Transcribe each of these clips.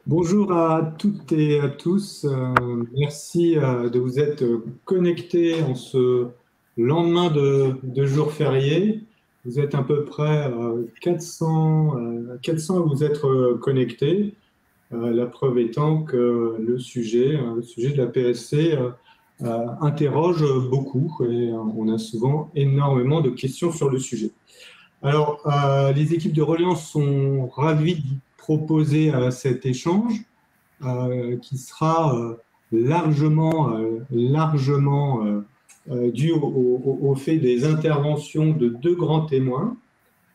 Bonjour à toutes et à tous. Merci de vous être connectés en ce lendemain de jour férié. Vous êtes à peu près 400 à vous être connectés. La preuve étant que le sujet de la PSC interroge beaucoup et on a souvent énormément de questions sur le sujet. Alors, les équipes de Reliance sont ravies de proposer cet échange qui sera largement dû au fait des interventions de deux grands témoins.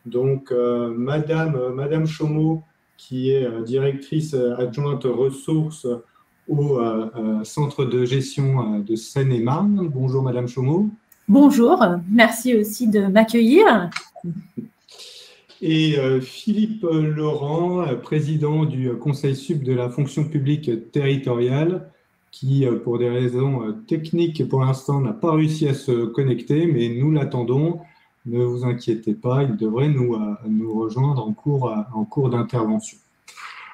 Donc, Madame Chaumeau, qui est directrice adjointe ressources au centre de gestion de Seine-et-Marne. Bonjour Madame Chaumeau. Bonjour, merci aussi de m'accueillir. Et Philippe Laurent, président du Conseil sup de la fonction publique territoriale, qui, pour des raisons techniques, pour l'instant, n'a pas réussi à se connecter, mais nous l'attendons. Ne vous inquiétez pas, il devrait nous rejoindre en cours d'intervention.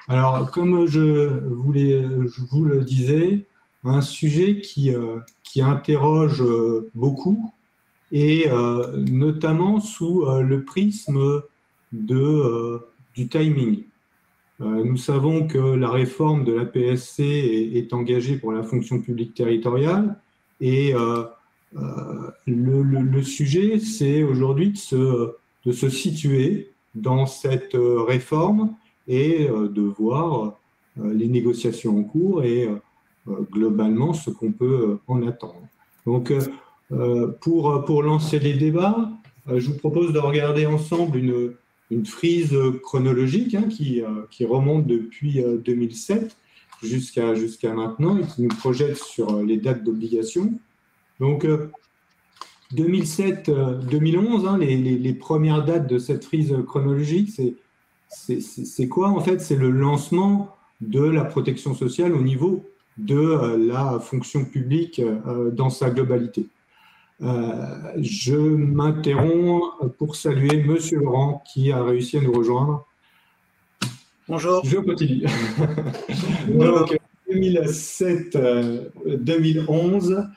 Alors, comme je vous le disais, un sujet qui interroge beaucoup, et notamment sous le prisme du timing. Nous savons que la réforme de la PSC est engagée pour la fonction publique territoriale et le sujet, c'est aujourd'hui de se situer dans cette réforme et de voir les négociations en cours et globalement ce qu'on peut en attendre. Donc, pour lancer les débats, je vous propose de regarder ensemble une frise chronologique qui remonte depuis 2007 jusqu'à maintenant et qui nous projette sur les dates d'obligation. Donc, 2007-2011, les premières dates de cette frise chronologique, c'est quoi en fait? C'est le lancement de la protection sociale au niveau de la fonction publique dans sa globalité. Je m'interromps pour saluer Monsieur Laurent qui a réussi à nous rejoindre. Bonjour. Je continue. Donc, 2007-2011,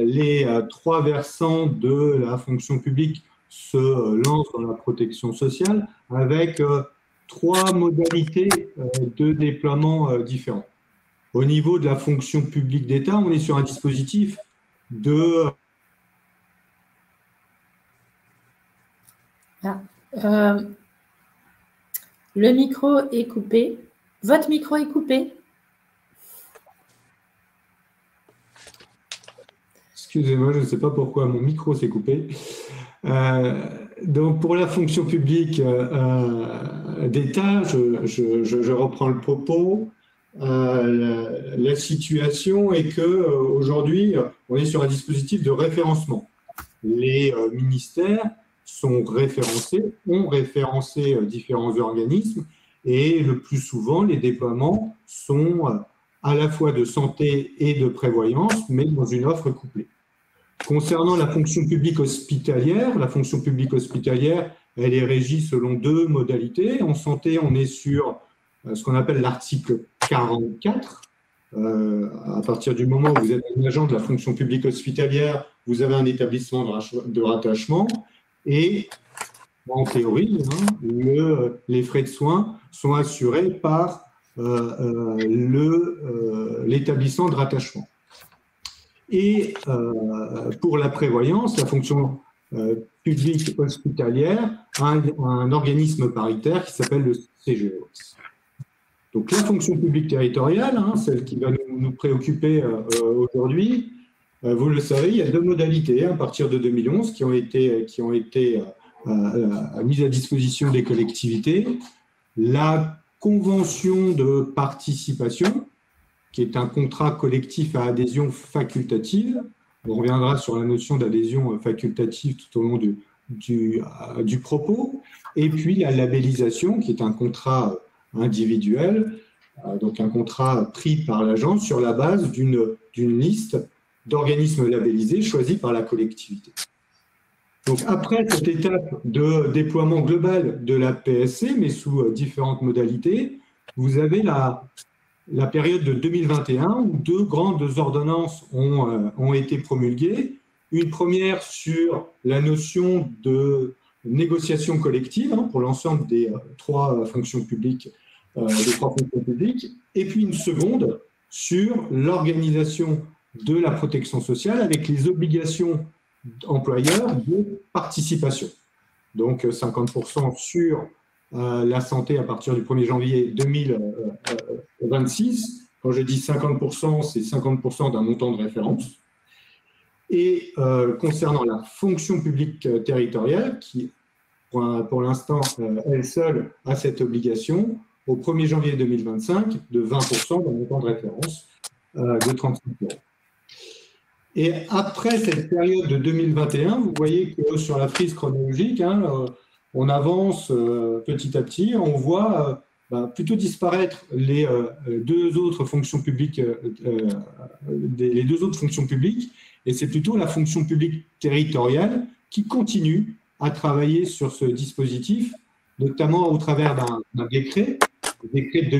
les trois versants de la fonction publique se lancent dans la protection sociale avec trois modalités de déploiement différents. Au niveau de la fonction publique d'État, on est sur un dispositif de... Le micro est coupé. Votre micro est coupé. Excusez-moi, je ne sais pas pourquoi mon micro s'est coupé. Donc, pour la fonction publique d'État, je reprends le propos. La situation est qu'aujourd'hui, on est sur un dispositif de référencement. Les ministères ont référencé différents organismes et le plus souvent, les déploiements sont à la fois de santé et de prévoyance, mais dans une offre couplée. Concernant la fonction publique hospitalière, elle est régie selon deux modalités. En santé, on est sur ce qu'on appelle l'article 44. À partir du moment où vous êtes un agent de la fonction publique hospitalière, vous avez un établissement de rattachement et en théorie, les frais de soins sont assurés par l'établissement de rattachement. Et pour la prévoyance, la fonction publique hospitalière a un organisme paritaire qui s'appelle le CGEOS. Donc la fonction publique territoriale, celle qui va nous préoccuper aujourd'hui, vous le savez, il y a deux modalités à partir de 2011 qui ont été mises à disposition des collectivités. La convention de participation, qui est un contrat collectif à adhésion facultative. On reviendra sur la notion d'adhésion facultative tout au long du propos. Et puis la labellisation, qui est un contrat individuel, donc un contrat pris par l'agence sur la base d'une liste d'organismes labellisés choisis par la collectivité. Donc après cette étape de déploiement global de la PSC, mais sous différentes modalités, vous avez la période de 2021 où deux grandes ordonnances ont été promulguées. Une première sur la notion de négociation collective pour l'ensemble des trois fonctions publiques, et puis une seconde sur l'organisation de la protection sociale avec les obligations employeurs de participation. Donc 50% sur la santé à partir du 1er janvier 2026. Quand je dis 50%, c'est 50% d'un montant de référence. Et concernant la fonction publique territoriale, qui pour l'instant, elle seule a cette obligation, au 1er janvier 2025, de 20% d'un montant de référence de 35 €. Et après cette période de 2021, vous voyez que sur la frise chronologique, on avance petit à petit, on voit plutôt disparaître les deux autres fonctions publiques, et c'est plutôt la fonction publique territoriale qui continue à travailler sur ce dispositif, notamment au travers d'un décret, le décret de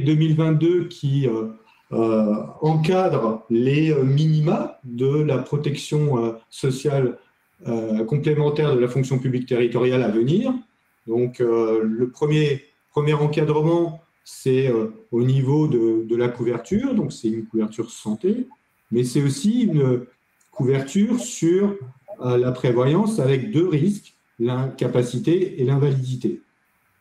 2022, qui encadre les minima de la protection sociale complémentaire de la fonction publique territoriale à venir. Donc, le premier encadrement, c'est au niveau de la couverture, donc c'est une couverture santé, mais c'est aussi une couverture sur la prévoyance avec deux risques, l'incapacité et l'invalidité.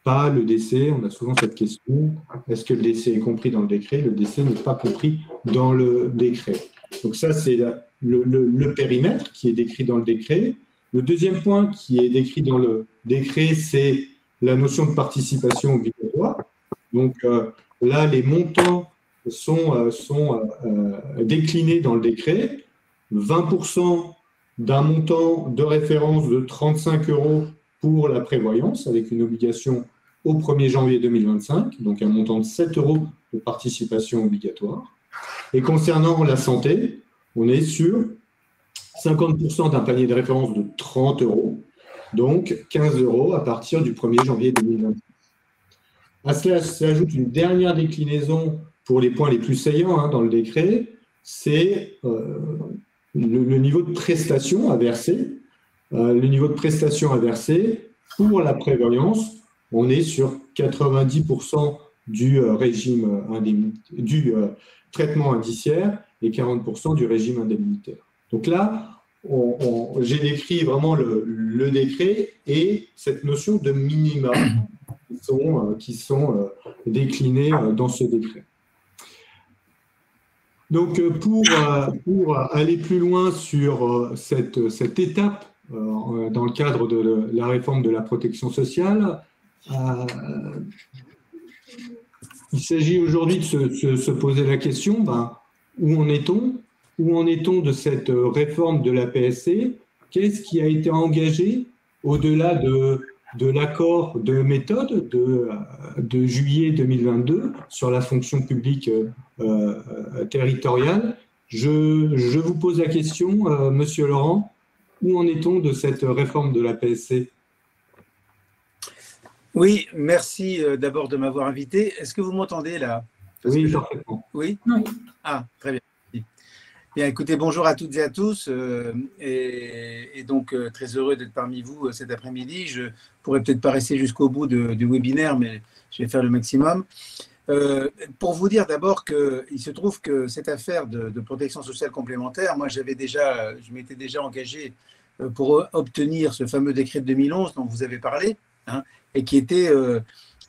Pas le décès, on a souvent cette question, est-ce que le décès est compris dans le décret? Le décès n'est pas compris dans le décret. Donc ça, c'est le périmètre qui est décrit dans le décret. Le deuxième point qui est décrit dans le décret, c'est la notion de participation obligatoire. Donc là, les montants sont déclinés dans le décret. 20% d'un montant de référence de 35 € pour la prévoyance, avec une obligation au 1er janvier 2025, donc un montant de 7 € de participation obligatoire. Et concernant la santé, on est sur 50% d'un panier de référence de 30 €, donc 15 € à partir du 1er janvier 2026. À cela s'ajoute une dernière déclinaison pour les points les plus saillants dans le décret, c'est le niveau de prestation à verser. Le niveau de prestation à verser pour la prévoyance, on est sur 90% du traitement indiciaire et 40% du régime indemnitaire. Donc là, j'ai décrit vraiment le décret et cette notion de minima qui sont déclinés dans ce décret. Donc, pour aller plus loin sur cette étape dans le cadre de la réforme de la protection sociale, il s'agit aujourd'hui de se poser la question, où en est-on de cette réforme de la PSC? Qu'est-ce qui a été engagé au-delà de l'accord de méthode de juillet 2022 sur la fonction publique territoriale? Je vous pose la question, Monsieur Laurent, où en est-on de cette réforme de la PSC? Oui, merci d'abord de m'avoir invité. Est-ce que vous m'entendez là? Oui, parfaitement. Oui. Ah, très bien. Bien, écoutez, bonjour à toutes et à tous, et donc très heureux d'être parmi vous cet après-midi. Je pourrais peut-être pas rester jusqu'au bout du webinaire, mais je vais faire le maximum. Pour vous dire d'abord qu'il se trouve que cette affaire de protection sociale complémentaire, moi je m'étais déjà engagé pour obtenir ce fameux décret de 2011 dont vous avez parlé, et qui était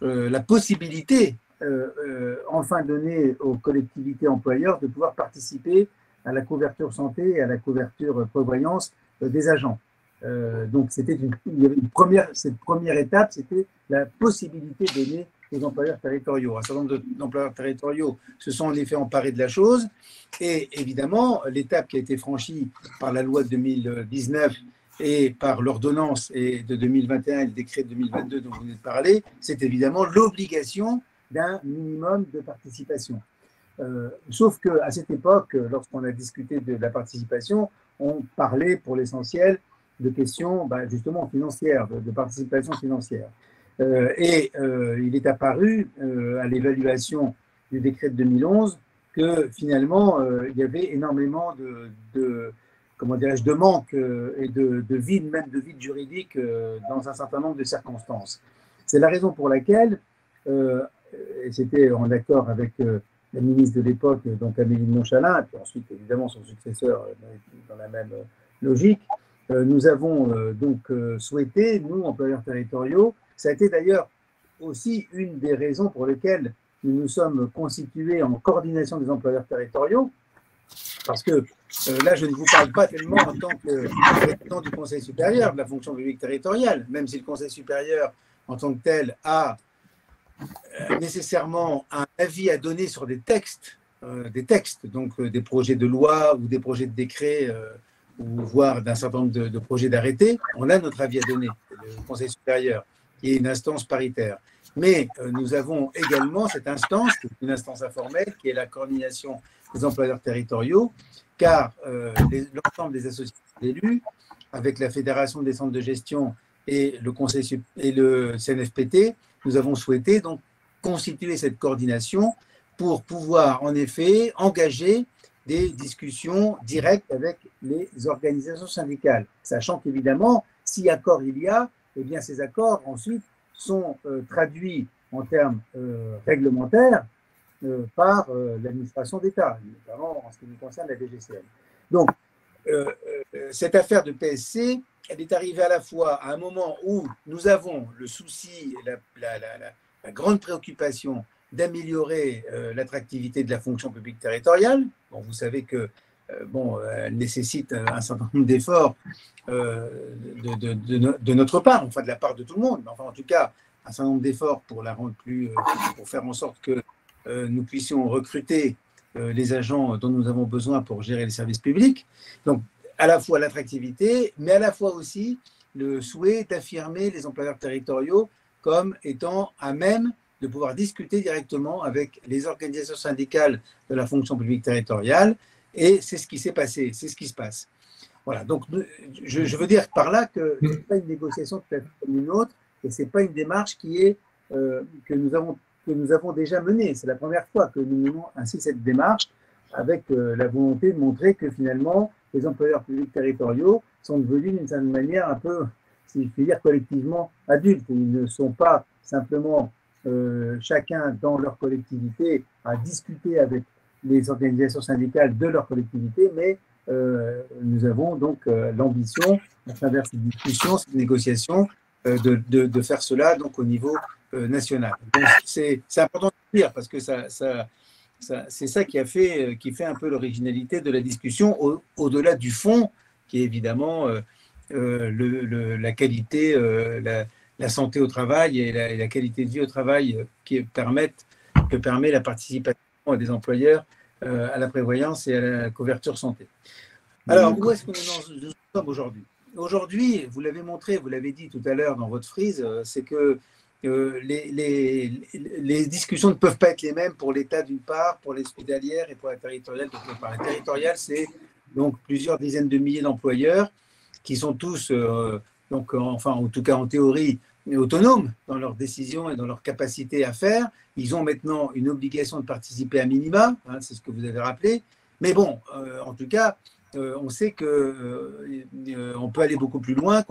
la possibilité enfin donnée aux collectivités employeurs de pouvoir participer à la couverture santé et à la couverture prévoyance des agents. Donc, cette première étape, c'était la possibilité donnée aux employeurs territoriaux. Un certain nombre d'employeurs territoriaux se sont en effet emparés de la chose. Et évidemment, l'étape qui a été franchie par la loi de 2019 et par l'ordonnance de 2021 et le décret de 2022 dont vous venez de parler, c'est évidemment l'obligation d'un minimum de participation. Sauf qu'à cette époque, lorsqu'on a discuté de la participation, on parlait pour l'essentiel de questions justement financières, de participation financière. Il est apparu à l'évaluation du décret de 2011 que finalement, il y avait énormément comment dirais-je, de manque et de vide, même de vide juridique dans un certain nombre de circonstances. C'est la raison pour laquelle, et c'était en accord avec la ministre de l'époque, donc Amélie de Montchalin, et puis ensuite évidemment son successeur dans la même logique, nous avons donc souhaité, nous, employeurs territoriaux, ça a été d'ailleurs aussi une des raisons pour lesquelles nous nous sommes constitués en coordination des employeurs territoriaux, parce que là, je ne vous parle pas tellement en tant que président du Conseil supérieur de la fonction publique territoriale, même si le Conseil supérieur, en tant que tel, a nécessairement un avis à donner sur des textes, donc des projets de loi ou des projets de décret, ou voire d'un certain nombre de projets d'arrêté. On a notre avis à donner, le Conseil supérieur, qui est une instance paritaire. Mais nous avons également cette instance, qui est une instance informelle, qui est la coordination des employeurs territoriaux, car l'ensemble des associations d'élus, avec la Fédération des centres de gestion et le CNFPT, nous avons souhaité donc constituer cette coordination pour pouvoir en effet engager des discussions directes avec les organisations syndicales, sachant qu'évidemment, si accord il y a, eh bien ces accords ensuite sont traduits en termes réglementaires par l'administration d'État, notamment en ce qui nous concerne la DGCL. Donc, cette affaire de PSC, elle est arrivée à la fois à un moment où nous avons le souci, la grande préoccupation d'améliorer l'attractivité de la fonction publique territoriale. Bon, vous savez que elle nécessite un certain nombre d'efforts de notre part, enfin de la part de tout le monde, mais enfin en tout cas un certain nombre d'efforts pour la rendre pour faire en sorte que nous puissions recruter les agents dont nous avons besoin pour gérer les services publics. Donc à la fois l'attractivité, mais à la fois aussi le souhait d'affirmer les employeurs territoriaux comme étant à même de pouvoir discuter directement avec les organisations syndicales de la fonction publique territoriale. Et c'est ce qui s'est passé, c'est ce qui se passe. Voilà, donc je veux dire par là que ce n'est pas une négociation tout à fait comme une autre, et ce n'est pas une démarche que nous avons déjà menée. C'est la première fois que nous menons ainsi cette démarche, avec la volonté de montrer que finalement, les employeurs publics territoriaux sont devenus d'une certaine manière un peu, si je puis dire, collectivement adultes. Ils ne sont pas simplement chacun dans leur collectivité à discuter avec les organisations syndicales de leur collectivité, mais nous avons donc l'ambition, à travers cette discussion, cette négociation, de faire cela donc, au niveau national. C'est important de dire parce que c'est ça qui fait un peu l'originalité de la discussion, au-delà du fond, qui est évidemment la qualité, la santé au travail et la qualité de vie au travail que permet la participation des employeurs à la prévoyance et à la couverture santé. Alors, où est-ce que nous sommes aujourd'hui? Aujourd'hui, vous l'avez montré, vous l'avez dit tout à l'heure dans votre frise, c'est que les discussions ne peuvent pas être les mêmes pour l'État d'une part, pour les hospitalières et pour la territoriale d'autre part. La territoriale, c'est donc plusieurs dizaines de milliers d'employeurs qui sont tous, enfin en tout cas en théorie, autonomes dans leurs décisions et dans leur capacité à faire. Ils ont maintenant une obligation de participer à minima, hein, c'est ce que vous avez rappelé. Mais bon, en tout cas, on sait qu'on peut aller beaucoup plus loin,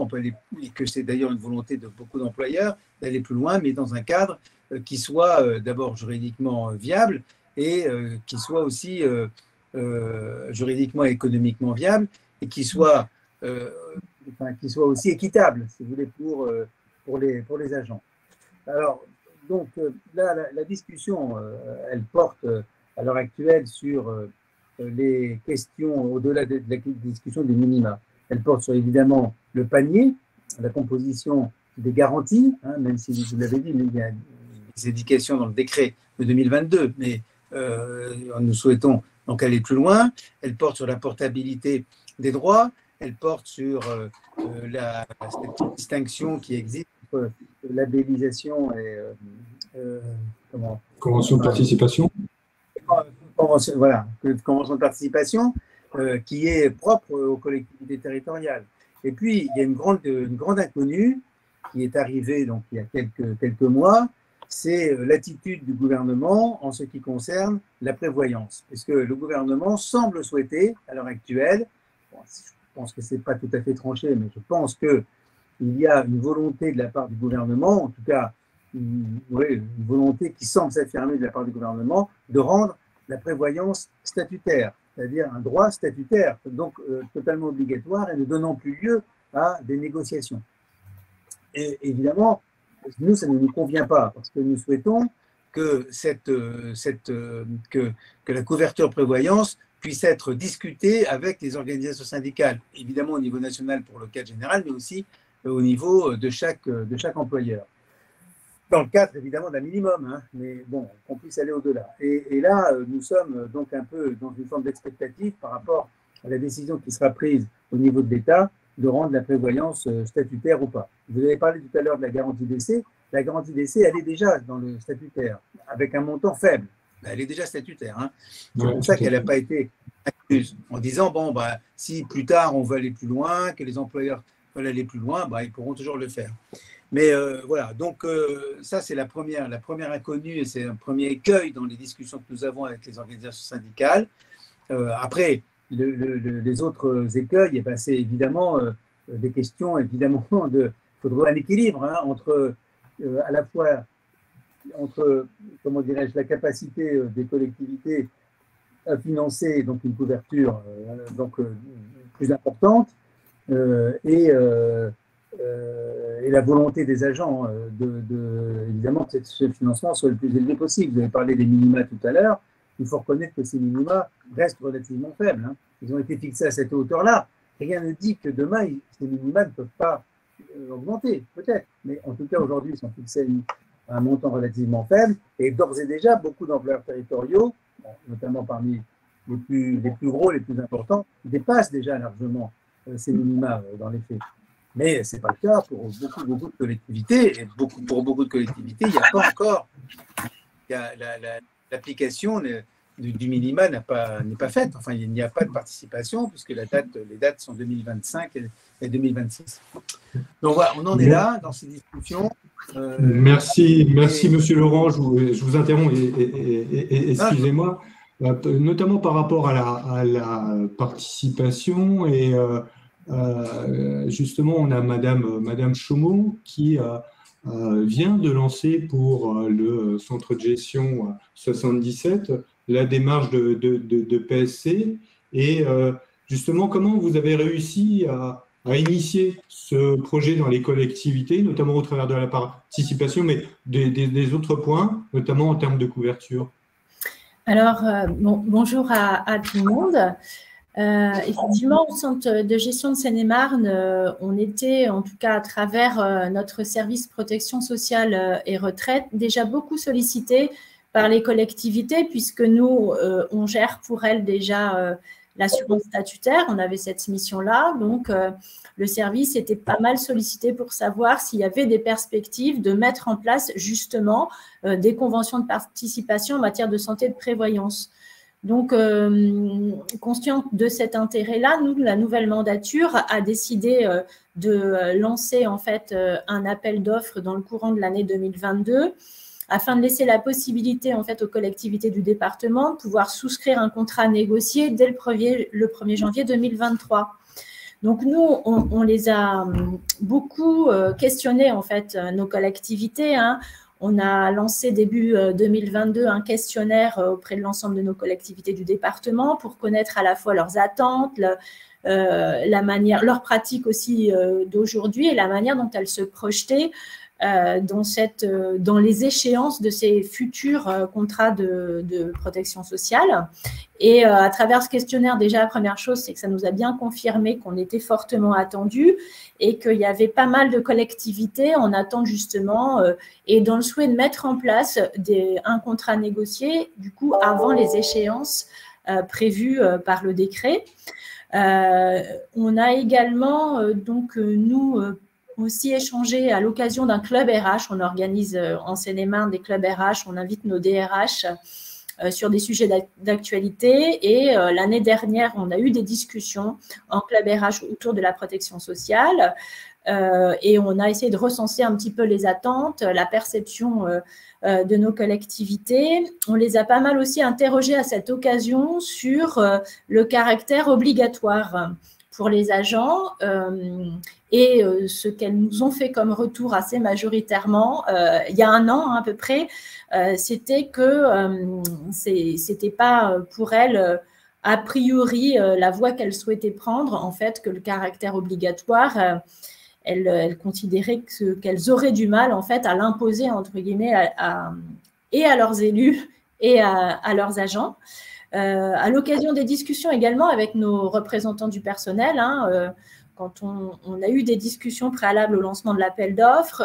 et que c'est d'ailleurs une volonté de beaucoup d'employeurs d'aller plus loin, mais dans un cadre qui soit d'abord juridiquement viable et qui soit aussi juridiquement et économiquement viable et qui soit aussi équitable, si vous voulez, pour les agents. Alors, donc là, la discussion, elle porte à l'heure actuelle sur les questions, au-delà de la discussion des minima. Elle porte sur évidemment le panier, la composition des garanties, hein, même si vous l'avez dit, mais il y a des indications dans le décret de 2022, mais nous souhaitons donc aller plus loin. Elle porte sur la portabilité des droits, elle porte sur cette distinction qui existe entre labellisation et convention de participation. Voilà, convention de participation qui est propre aux collectivités territoriales. Et puis, il y a une grande inconnue qui est arrivé donc, il y a quelques mois, c'est l'attitude du gouvernement en ce qui concerne la prévoyance. Puisque le gouvernement semble souhaiter, à l'heure actuelle, bon, je pense que ce n'est pas tout à fait tranché, mais je pense qu'il y a une volonté de la part du gouvernement, en tout cas une volonté qui semble s'affirmer de la part du gouvernement, de rendre la prévoyance statutaire, c'est-à-dire un droit statutaire, donc totalement obligatoire et ne donnant plus lieu à des négociations. Et évidemment, nous, ça ne nous convient pas, parce que nous souhaitons que, que la couverture prévoyance puisse être discutée avec les organisations syndicales, évidemment au niveau national pour le cadre général, mais aussi au niveau de chaque employeur. Dans le cadre, évidemment, d'un minimum, hein, mais bon, qu'on puisse aller au-delà. Et là, nous sommes donc un peu dans une forme d'expectative par rapport à la décision qui sera prise au niveau de l'État de rendre la prévoyance statutaire ou pas. Vous avez parlé tout à l'heure de la garantie d'essai. La garantie d'essai, elle est déjà dans le statutaire, avec un montant faible. Elle est déjà statutaire. Hein. C'est pour ça qu'elle n'a pas été incluse, en disant, bon, bah, si plus tard on veut aller plus loin, que les employeurs veulent aller plus loin, bah, ils pourront toujours le faire. Mais voilà, donc ça c'est la première inconnue et c'est un premier écueil dans les discussions que nous avons avec les organisations syndicales. Après, les autres écueils, eh ben, c'est évidemment des questions, évidemment, il faudrait un équilibre hein, entre à la fois entre, comment dirais-je, la capacité des collectivités à financer donc une couverture plus importante et la volonté des agents évidemment que ce financement soit le plus élevé possible. Vous avez parlé des minima tout à l'heure. Il faut reconnaître que ces minima restent relativement faibles. Hein. Ils ont été fixés à cette hauteur-là. Rien ne dit que demain, ces minima ne peuvent pas augmenter, peut-être. Mais en tout cas, aujourd'hui, ils sont fixés à un montant relativement faible. Et d'ores et déjà, beaucoup d'employeurs territoriaux, notamment parmi les plus gros, les plus importants, dépassent déjà largement ces minima dans les faits. Mais ce n'est pas le cas pour beaucoup de collectivités. Et pour beaucoup de collectivités, il n'y a pas encore l'application du minima n'est pas faite. Enfin, il n'y a pas de participation puisque les dates sont 2025 et 2026. Donc voilà, on en est là dans ces discussions. Merci, Monsieur Laurent. Je vous interromps et excusez-moi, notamment par rapport à la participation et justement, on a Madame Chaumont qui vient de lancer pour le centre de gestion 77 la démarche de PSC. Et justement, comment vous avez réussi à initier ce projet dans les collectivités, notamment au travers de la participation, mais des autres points, notamment en termes de couverture? Alors, bonjour à tout le monde. Effectivement, au centre de gestion de Seine-et-Marne, on était, en tout cas à travers notre service protection sociale et retraite, déjà beaucoup sollicité par les collectivités, puisque nous, on gère pour elles déjà l'assurance statutaire. On avait cette mission-là, donc le service était pas mal sollicité pour savoir s'il y avait des perspectives de mettre en place justement des conventions de participation en matière de santé et de prévoyance. Donc, consciente de cet intérêt-là, nous, la nouvelle mandature a décidé de lancer en fait un appel d'offres dans le courant de l'année 2022 afin de laisser la possibilité en fait aux collectivités du département de pouvoir souscrire un contrat négocié dès le 1er janvier 2023. Donc, nous, on les a beaucoup questionnés, en fait, nos collectivités, hein. On a lancé début 2022 un questionnaire auprès de l'ensemble de nos collectivités du département pour connaître à la fois leurs attentes, la manière, leurs pratiques aussi d'aujourd'hui et la manière dont elles se projetaient dans les échéances de ces futurs contrats de protection sociale. Et à travers ce questionnaire, déjà, la première chose, c'est que ça nous a bien confirmé qu'on était fortement attendus et qu'il y avait pas mal de collectivités en attente justement et dans le souhait de mettre en place un contrat négocié, du coup, avant les échéances prévues par le décret. On a également, nous, aussi échangé à l'occasion d'un club RH. On organise en Seine-et-Marne des clubs RH, on invite nos DRH sur des sujets d'actualité. Et l'année dernière, on a eu des discussions en club RH autour de la protection sociale. et on a essayé de recenser un petit peu les attentes, la perception de nos collectivités. On les a pas mal aussi interrogés à cette occasion sur le caractère obligatoire pour les agents et ce qu'elles nous ont fait comme retour assez majoritairement il y a un an à peu près, c'était que c'était pas pour elles a priori la voie qu'elles souhaitaient prendre, en fait, que le caractère obligatoire, elles considéraient qu'elles auraient du mal en fait à l'imposer entre guillemets et à leurs élus et à leurs agents. À l'occasion des discussions également avec nos représentants du personnel, quand on a eu des discussions préalables au lancement de l'appel d'offres,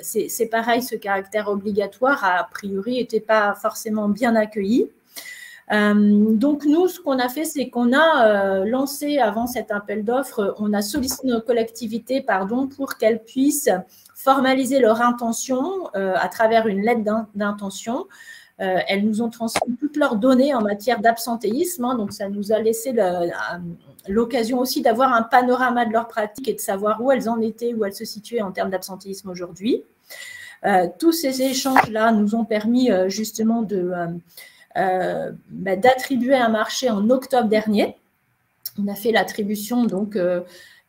c'est pareil, ce caractère obligatoire a priori n'était pas forcément bien accueilli. Donc nous, ce qu'on a fait, c'est qu'on a lancé avant cet appel d'offres, on a sollicité nos collectivités pour qu'elles puissent formaliser leur intention à travers une lettre d'intention. Elles nous ont transmis toutes leurs données en matière d'absentéisme, donc ça nous a laissé l'occasion aussi d'avoir un panorama de leurs pratiques et de savoir où elles en étaient, où elles se situaient en termes d'absentéisme aujourd'hui. Tous ces échanges-là nous ont permis justement d'attribuer un marché en octobre dernier. On a fait l'attribution donc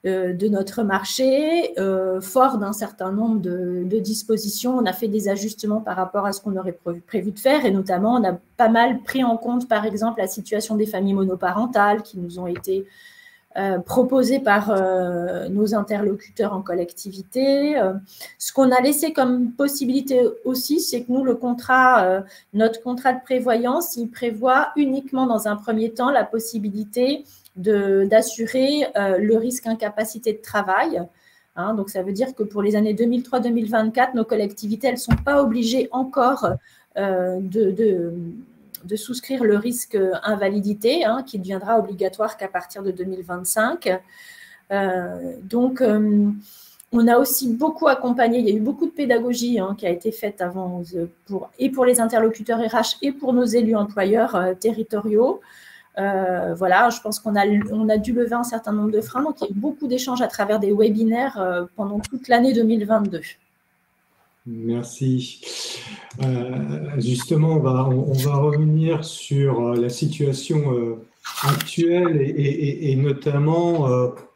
de notre marché, fort d'un certain nombre de dispositions. On a fait des ajustements par rapport à ce qu'on aurait prévu de faire et notamment on a pas mal pris en compte par exemple la situation des familles monoparentales qui nous ont été proposées par nos interlocuteurs en collectivité. Ce qu'on a laissé comme possibilité aussi, c'est que nous, notre contrat de prévoyance, il prévoit uniquement dans un premier temps la possibilité d'assurer le risque incapacité de travail. Donc, ça veut dire que pour les années 2003-2024, nos collectivités, elles ne sont pas obligées encore de souscrire le risque invalidité, qui deviendra obligatoire qu'à partir de 2025. Donc, on a aussi beaucoup accompagné, il y a eu beaucoup de pédagogie qui a été faite avant pour les interlocuteurs RH et pour nos élus employeurs territoriaux. Voilà, je pense qu'on a dû lever un certain nombre de freins. Donc, il y a eu beaucoup d'échanges à travers des webinaires pendant toute l'année 2022. Merci. Justement, on va revenir sur la situation actuelle et notamment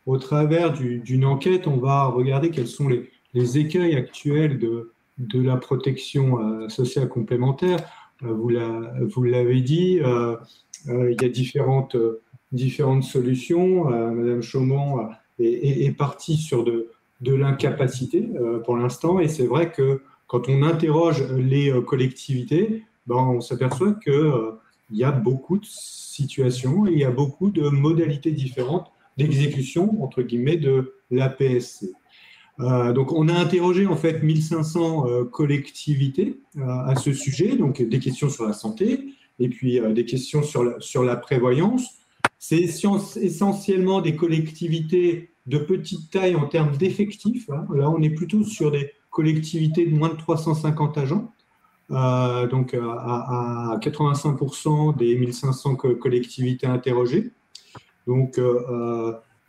au travers d'une enquête, on va regarder quels sont les écueils actuels de la protection sociale complémentaire. Vous l'avez dit, il y a différentes solutions. Madame Chaumont est partie sur de l'incapacité pour l'instant, et c'est vrai que quand on interroge les collectivités, on s'aperçoit qu'il y a beaucoup de situations et il y a beaucoup de modalités différentes d'exécution, entre guillemets, de l'APSC. Donc, on a interrogé en fait 1500 collectivités à ce sujet, donc des questions sur la santé et puis des questions sur la prévoyance. C'est essentiellement des collectivités de petite taille en termes d'effectifs. Là, on est plutôt sur des collectivités de moins de 350 agents, donc à 85% des 1500 collectivités interrogées. Donc,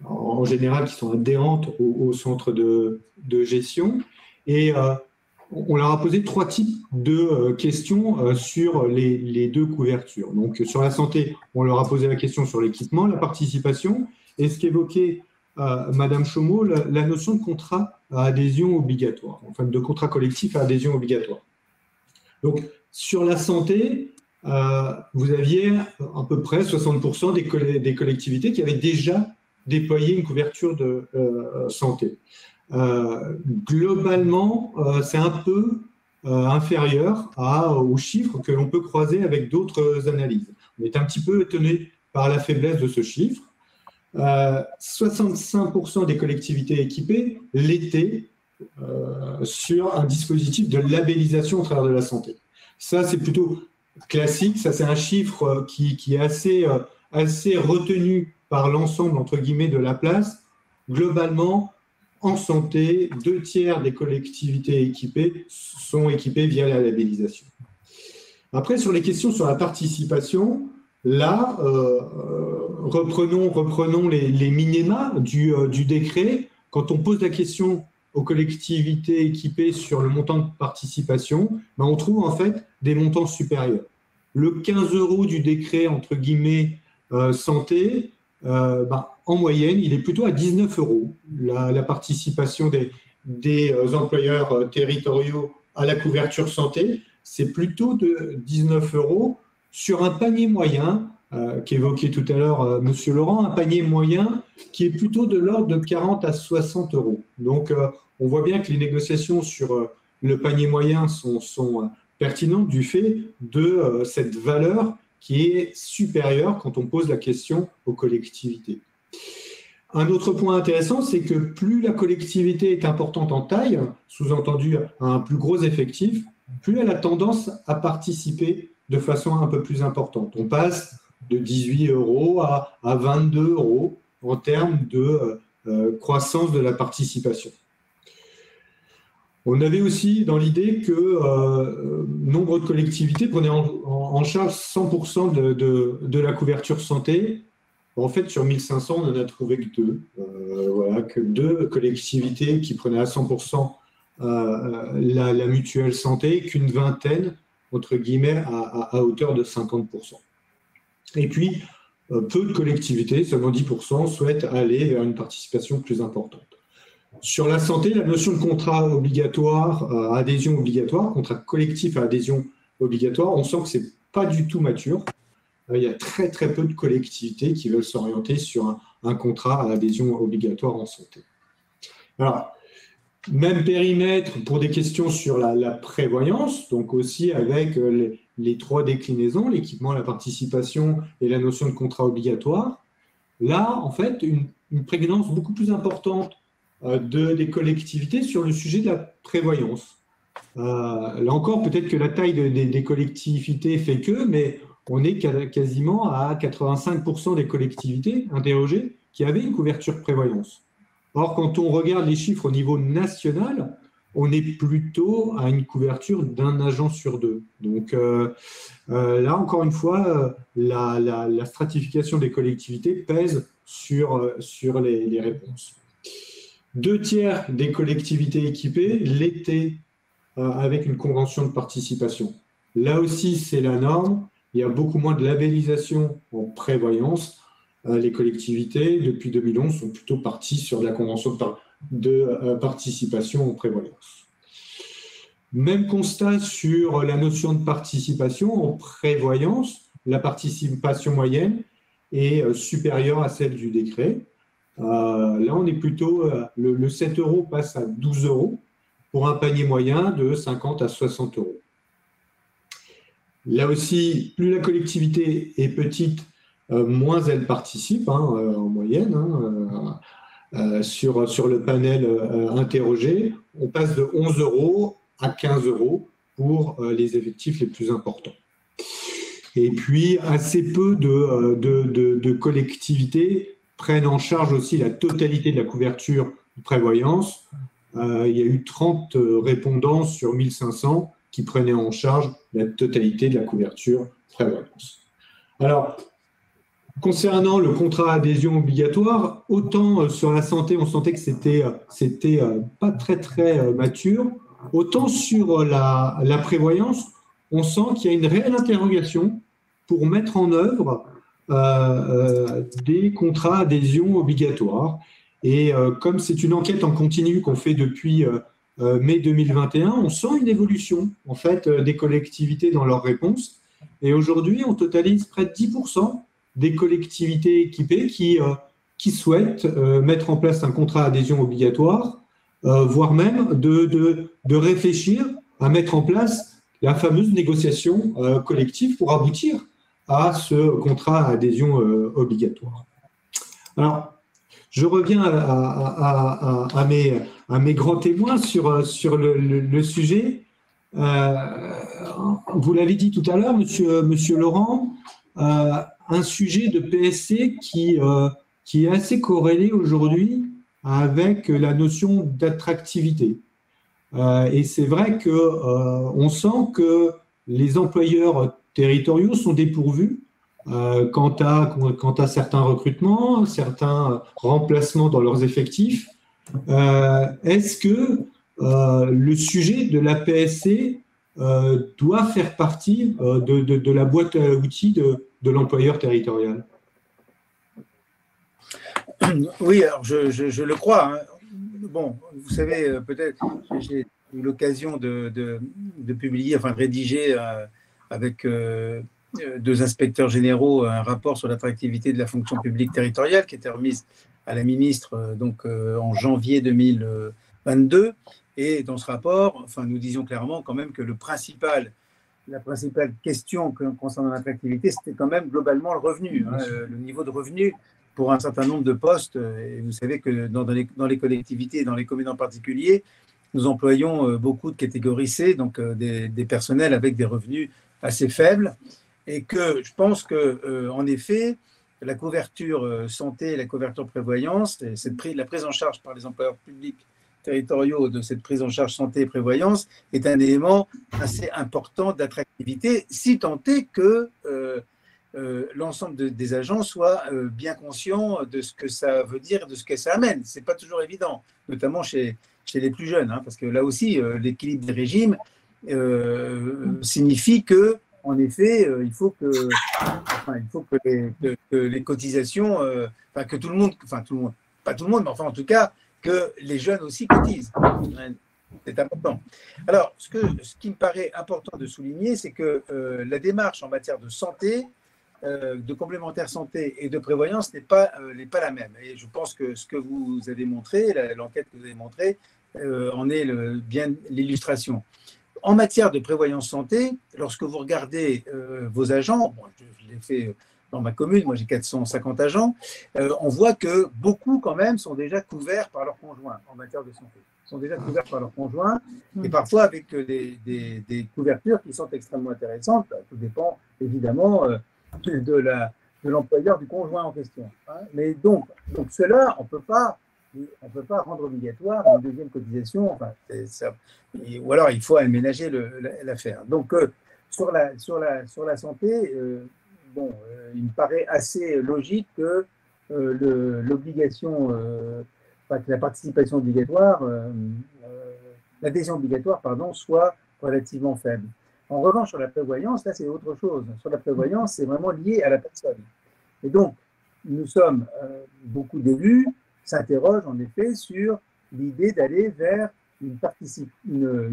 en général, qui sont adhérentes au centre de gestion. Et on leur a posé 3 types de questions sur les 2 couvertures. Donc, sur la santé, on leur a posé la question sur l'équipement, la participation, et ce qu'évoquait Madame Chaumont, la notion de contrat à adhésion obligatoire, enfin de contrat collectif à adhésion obligatoire. Donc, sur la santé, vous aviez à peu près 60% des collectivités qui avaient déjà déployé une couverture de santé. Globalement, c'est un peu inférieur aux chiffres que l'on peut croiser avec d'autres analyses. On est un petit peu étonné par la faiblesse de ce chiffre. 65% des collectivités équipées l'étaient sur un dispositif de labellisation au travers de la santé. Ça, c'est plutôt classique. Ça, c'est un chiffre qui est assez retenu par l'ensemble, entre guillemets, de la place. Globalement, en santé, 2/3 des collectivités équipées sont équipées via la labellisation. Après, sur les questions sur la participation, là, reprenons les minima du décret. quand on pose la question aux collectivités équipées sur le montant de participation, ben on trouve en fait des montants supérieurs. Le 15 € du décret, entre guillemets, santé, en moyenne, il est plutôt à 19 €. La participation des employeurs territoriaux à la couverture santé, c'est plutôt de 19 € sur un panier moyen, qu'évoquait tout à l'heure M. Laurent, un panier moyen qui est plutôt de l'ordre de 40 à 60 €. Donc, on voit bien que les négociations sur le panier moyen sont pertinentes du fait de cette valeur qui est supérieure quand on pose la question aux collectivités. Un autre point intéressant, c'est que plus la collectivité est importante en taille, sous-entendu à un plus gros effectif, plus elle a tendance à participer de façon un peu plus importante. On passe de 18 € à 22 € en termes de croissance de la participation. On avait aussi dans l'idée que nombre de collectivités prenaient en charge 100% de la couverture santé. En fait, sur 1500, on n'en a trouvé que deux. Voilà, que deux collectivités qui prenaient à 100% la mutuelle santé, qu'une vingtaine, entre guillemets, à hauteur de 50%. Et puis, peu de collectivités, seulement 10%, souhaitent aller vers une participation plus importante. Sur la santé, la notion de contrat obligatoire, adhésion obligatoire, contrat collectif à adhésion obligatoire, on sent que ce n'est pas du tout mature. Il y a très très peu de collectivités qui veulent s'orienter sur un contrat à adhésion obligatoire en santé. Alors, même périmètre pour des questions sur la prévoyance, donc aussi avec les trois déclinaisons, l'équipement, la participation et la notion de contrat obligatoire. Là, en fait, une prégnance beaucoup plus importante des collectivités sur le sujet de la prévoyance. Là encore, peut-être que la taille des collectivités fait que, mais on est quasiment à 85% des collectivités interrogées qui avaient une couverture prévoyance. Or, quand on regarde les chiffres au niveau national, on est plutôt à une couverture d'un agent sur deux. Donc là, encore une fois, la stratification des collectivités pèse sur les réponses. 2/3 des collectivités équipées l'étaient avec une convention de participation. Là aussi, c'est la norme. Il y a beaucoup moins de labellisation en prévoyance. Les collectivités, depuis 2011, sont plutôt parties sur la convention de participation en prévoyance. Même constat sur la notion de participation en prévoyance. La participation moyenne est supérieure à celle du décret. Là, on est plutôt, le 7 € passe à 12 € pour un panier moyen de 50 à 60 €. Là aussi, plus la collectivité est petite, moins elle participe en moyenne. Sur le panel interrogé, on passe de 11 € à 15 € pour les effectifs les plus importants. Et puis, assez peu de collectivités prennent en charge aussi la totalité de la couverture de prévoyance. Il y a eu 30 répondants sur 1500 qui prenaient en charge la totalité de la couverture prévoyance. Alors, concernant le contrat adhésion obligatoire, autant sur la santé, on sentait que c'était pas très très mature, autant sur la prévoyance, on sent qu'il y a une réelle interrogation pour mettre en œuvre des contrats adhésion obligatoires. Et comme c'est une enquête en continu qu'on fait depuis mai 2021, on sent une évolution en fait des collectivités dans leurs réponses. Et aujourd'hui, on totalise près de 10% des collectivités équipées qui souhaitent mettre en place un contrat adhésion obligatoire, voire même de réfléchir à mettre en place la fameuse négociation collective pour aboutir à ce contrat adhésion obligatoire. Alors, je reviens à mes grands témoins sur le sujet. Vous l'avez dit tout à l'heure, monsieur Laurent, un sujet de PSC qui est assez corrélé aujourd'hui avec la notion d'attractivité. Et c'est vrai qu'on sent que les employeurs territoriaux sont dépourvus quant à certains recrutements, certains remplacements dans leurs effectifs. Est-ce que le sujet de la PSC doit faire partie de la boîte à outils de l'employeur territorial? Oui, alors je le crois. Hein. Bon, vous savez, peut-être, j'ai eu l'occasion de publier, enfin de rédiger avec deux inspecteurs généraux un rapport sur l'attractivité de la fonction publique territoriale qui était remise à la ministre en janvier 2022. Et dans ce rapport, enfin, nous disions clairement quand même que la principale question concernant l'attractivité, c'était quand même globalement le revenu, hein, le niveau de revenu pour un certain nombre de postes. Et vous savez que dans les collectivités et dans les communes en particulier, nous employons beaucoup de catégories C, donc des personnels avec des revenus assez faibles. Et que je pense que, en effet, la couverture santé et la couverture prévoyance, la prise en charge par les employeurs publics territoriaux de cette prise en charge santé et prévoyance est un élément assez important d'attractivité, si tant est que l'ensemble des agents soient bien conscients de ce que ça veut dire, de ce que ça amène. Ce n'est pas toujours évident, notamment chez les plus jeunes, hein, parce que là aussi, l'équilibre des régimes signifie que, en effet, il faut que les cotisations, que tout le monde, pas tout le monde, mais enfin en tout cas, que les jeunes aussi cotisent. C'est important. Alors, ce qui me paraît important de souligner, c'est que la démarche en matière de santé, de complémentaire santé et de prévoyance n'est pas la même. Et je pense que ce que vous avez montré, l'enquête que vous avez montrée, en est bien l'illustration. En matière de prévoyance santé, lorsque vous regardez vos agents, bon, je l'ai fait dans ma commune, moi j'ai 450 agents, on voit que beaucoup quand même sont déjà couverts par leurs conjoints en matière de santé. Ils sont déjà couverts par leurs conjoints et parfois avec des couvertures qui sont extrêmement intéressantes. Tout dépend évidemment de l'employeur du conjoint en question. Hein. Mais donc cela, on ne peut pas rendre obligatoire une deuxième cotisation, enfin, ou alors il faut aménager l'affaire. Donc sur la santé, il me paraît assez logique que l'obligation, que la participation obligatoire, l'adhésion obligatoire, soit relativement faible. En revanche, sur la prévoyance, là, c'est autre chose. Sur la prévoyance, c'est vraiment lié à la personne. Et donc, beaucoup d'élus s'interrogent en effet sur l'idée d'aller vers une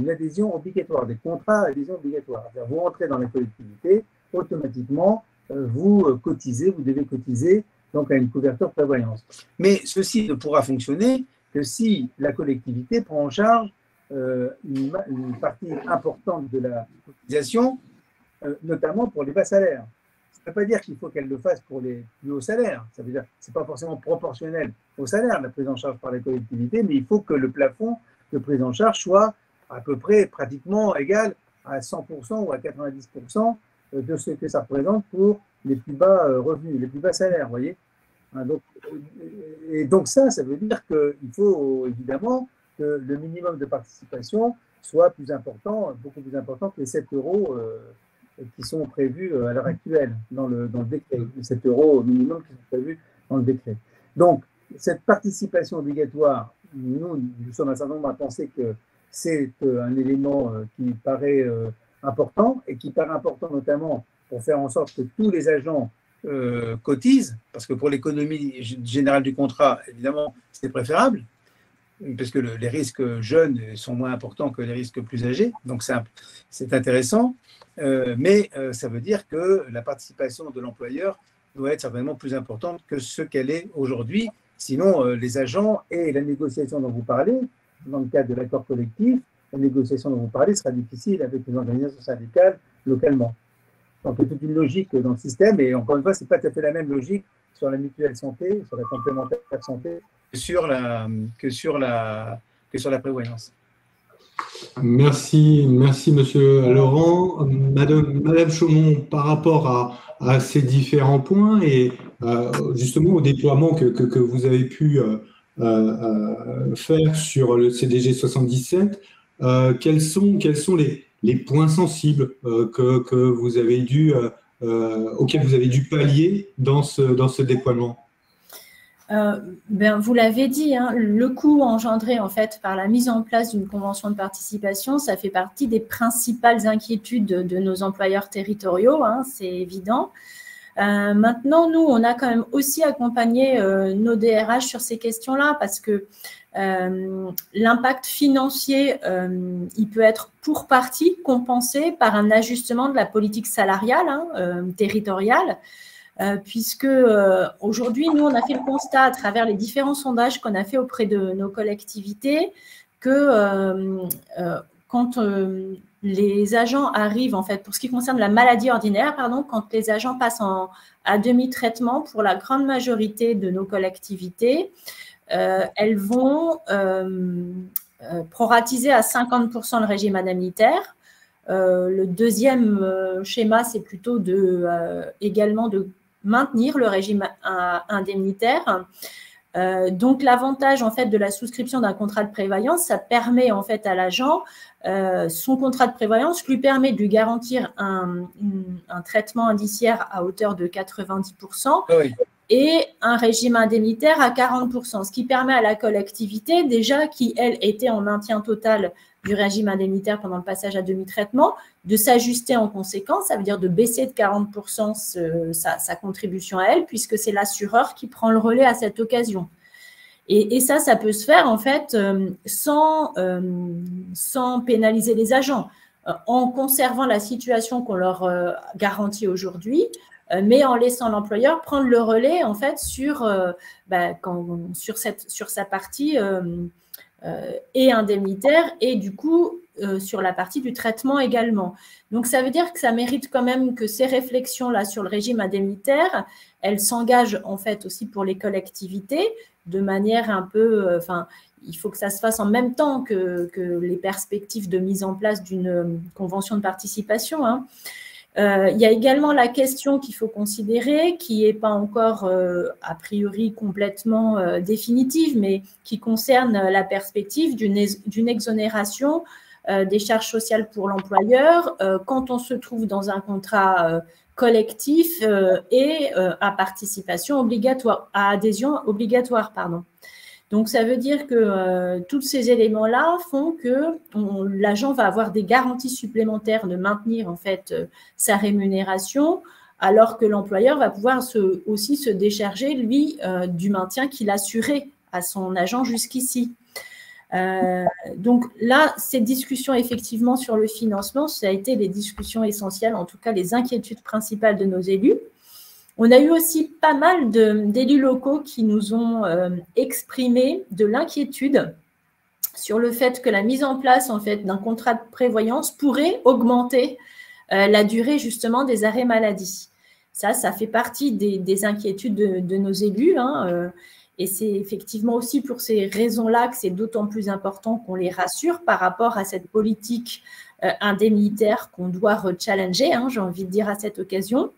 adhésion obligatoire, des contrats à adhésion obligatoire. C'est-à-dire, vous entrez dans la collectivité, automatiquement, vous devez cotiser donc à une couverture prévoyance. Mais ceci ne pourra fonctionner que si la collectivité prend en charge une partie importante de la cotisation, notamment pour les bas salaires. Ça ne veut pas dire qu'il faut qu'elle le fasse pour les plus hauts salaires. Ça veut dire que ce n'est pas forcément proportionnel au salaire, la prise en charge par la collectivité, mais il faut que le plafond de prise en charge soit à peu près pratiquement égal à 100% ou à 90% de ce que ça représente pour les plus bas revenus, les plus bas salaires, vous voyez. Donc ça veut dire qu'il faut évidemment que le minimum de participation soit plus important, beaucoup plus important que les 7 euros qui sont prévus à l'heure actuelle dans le décret, les 7 euros minimum qui sont prévus dans le décret. Donc, cette participation obligatoire, nous sommes un certain nombre à penser que c'est un élément qui paraît important et qui paraît important notamment pour faire en sorte que tous les agents cotisent, parce que pour l'économie générale du contrat, évidemment, c'est préférable, parce que les risques jeunes sont moins importants que les risques plus âgés, donc c'est intéressant, mais ça veut dire que la participation de l'employeur doit être certainement plus importante que ce qu'elle est aujourd'hui, sinon les agents et la négociation dont vous parlez, dans le cadre de l'accord collectif, la négociation dont vous parlez sera difficile avec les organisations syndicales localement. Donc il y a toute une logique dans le système, et encore une fois, ce n'est pas tout à fait la même logique sur la mutuelle santé, sur la complémentaire santé, que sur la prévoyance. Merci Monsieur Laurent. Madame Chaumont, par rapport à ces différents points et justement au déploiement que vous avez pu faire sur le CDG 77, quels sont les points sensibles auxquels vous avez dû pallier dans ce déploiement? Vous l'avez dit, hein, le coût engendré en fait par la mise en place d'une convention de participation, ça fait partie des principales inquiétudes de nos employeurs territoriaux, hein, c'est évident. Maintenant, nous, on a quand même aussi accompagné nos DRH sur ces questions-là parce que l'impact financier, il peut être pour partie compensé par un ajustement de la politique salariale, hein, territoriale. Puisque aujourd'hui, nous, on a fait le constat à travers les différents sondages qu'on a fait auprès de nos collectivités que quand les agents arrivent, en fait, pour ce qui concerne la maladie ordinaire, pardon, quand les agents passent à demi-traitement, pour la grande majorité de nos collectivités, elles vont proratiser à 50% le régime indemnitaire. Le deuxième schéma, c'est plutôt également de maintenir le régime indemnitaire. Donc, l'avantage en fait de la souscription d'un contrat de prévoyance, ça permet en fait à l'agent, son contrat de prévoyance lui permet de lui garantir un traitement indiciaire à hauteur de 90%. Oui. Et un régime indemnitaire à 40%, ce qui permet à la collectivité, déjà qui, elle, était en maintien total du régime indemnitaire pendant le passage à demi-traitement, de s'ajuster en conséquence, ça veut dire de baisser de 40% sa contribution à elle, puisque c'est l'assureur qui prend le relais à cette occasion. Et ça peut se faire, en fait, sans pénaliser les agents, en conservant la situation qu'on leur garantit aujourd'hui, mais en laissant l'employeur prendre le relais en fait sur sa partie et indemnitaire et du coup sur la partie du traitement également. Donc ça veut dire que ça mérite quand même que ces réflexions-là sur le régime indemnitaire, elles s'engagent en fait aussi pour les collectivités de manière un peu, il faut que ça se fasse en même temps que les perspectives de mise en place d'une convention de participation, hein. Il y a également la question qu'il faut considérer, qui n'est pas encore a priori complètement définitive, mais qui concerne la perspective d'une exonération des charges sociales pour l'employeur quand on se trouve dans un contrat collectif et à participation obligatoire, à adhésion obligatoire, pardon. Donc, ça veut dire que tous ces éléments-là font que l'agent va avoir des garanties supplémentaires de maintenir en fait sa rémunération, alors que l'employeur va pouvoir aussi se décharger, lui, du maintien qu'il assurait à son agent jusqu'ici. Donc là, ces discussions effectivement sur le financement, ça a été les discussions essentielles, en tout cas les inquiétudes principales de nos élus. On a eu aussi pas mal d'élus locaux qui nous ont exprimé de l'inquiétude sur le fait que la mise en place en fait, d'un contrat de prévoyance pourrait augmenter la durée justement des arrêts maladie. Ça fait partie des inquiétudes de nos élus, hein, et c'est effectivement aussi pour ces raisons-là que c'est d'autant plus important qu'on les rassure par rapport à cette politique indemnitaire qu'on doit rechallenger, hein, j'ai envie de dire à cette occasion.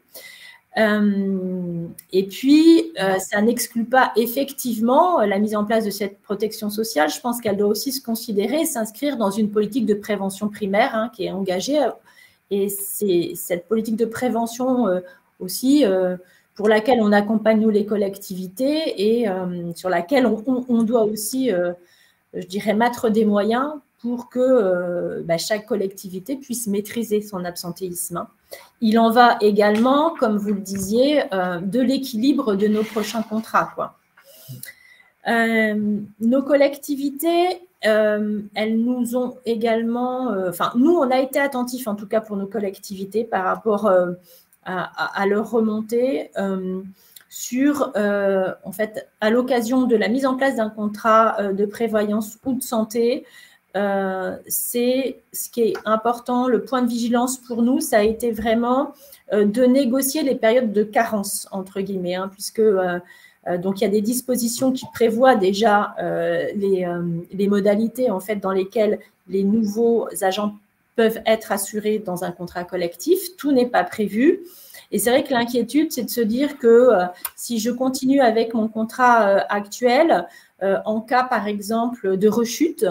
Et puis, ça n'exclut pas effectivement la mise en place de cette protection sociale. Je pense qu'elle doit aussi se considérer et s'inscrire dans une politique de prévention primaire, hein, qui est engagée. Et c'est cette politique de prévention aussi pour laquelle on accompagne nous les collectivités et sur laquelle on doit aussi, je dirais, mettre des moyens pour que chaque collectivité puisse maîtriser son absentéisme, hein. Il en va également, comme vous le disiez, de l'équilibre de nos prochains contrats, quoi. Nos collectivités, elles nous ont également… nous, on a été attentifs, en tout cas pour nos collectivités, par rapport à leur remontée sur, en fait, à l'occasion de la mise en place d'un contrat de prévoyance ou de santé. C'est ce qui est important, le point de vigilance pour nous, ça a été vraiment de négocier les périodes de carence, entre guillemets, hein, puisque donc il y a des dispositions qui prévoient déjà les modalités en fait, dans lesquelles les nouveaux agents peuvent être assurés dans un contrat collectif. Tout n'est pas prévu. Et c'est vrai que l'inquiétude, c'est de se dire que si je continue avec mon contrat actuel, en cas, par exemple, de rechute,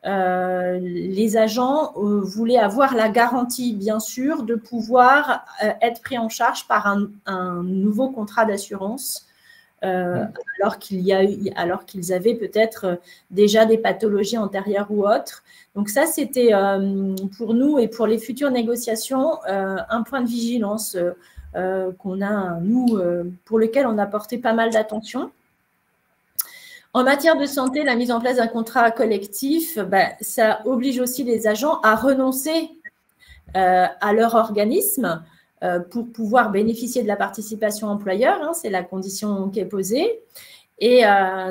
les agents voulaient avoir la garantie, bien sûr, de pouvoir être pris en charge par un nouveau contrat d'assurance alors qu'ils avaient peut-être déjà des pathologies antérieures ou autres. Donc ça, c'était pour nous et pour les futures négociations un point de vigilance qu'on a, nous, pour lequel on a porté pas mal d'attention. En matière de santé, la mise en place d'un contrat collectif, ça oblige aussi les agents à renoncer à leur organisme pour pouvoir bénéficier de la participation employeur, hein, c'est la condition qui est posée. Et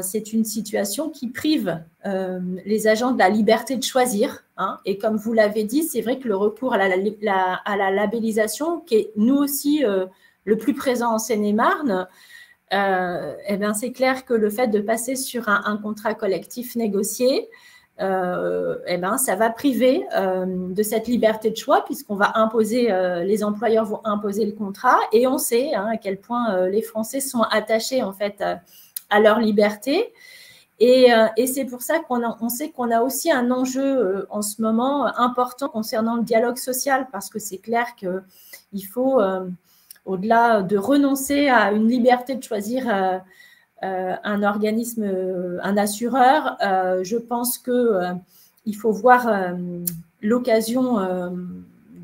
c'est une situation qui prive les agents de la liberté de choisir. Hein. Et comme vous l'avez dit, c'est vrai que le recours à la labellisation, qui est nous aussi le plus présent en Seine-et-Marne, c'est clair que le fait de passer sur un contrat collectif négocié, ça va priver de cette liberté de choix puisqu'on va imposer, les employeurs vont imposer le contrat et on sait à quel point les Français sont attachés en fait à leur liberté et c'est pour ça qu'on sait qu'on a aussi un enjeu en ce moment important concernant le dialogue social parce que c'est clair qu'il faut, au-delà de renoncer à une liberté de choisir un organisme, un assureur, je pense qu'il faut voir l'occasion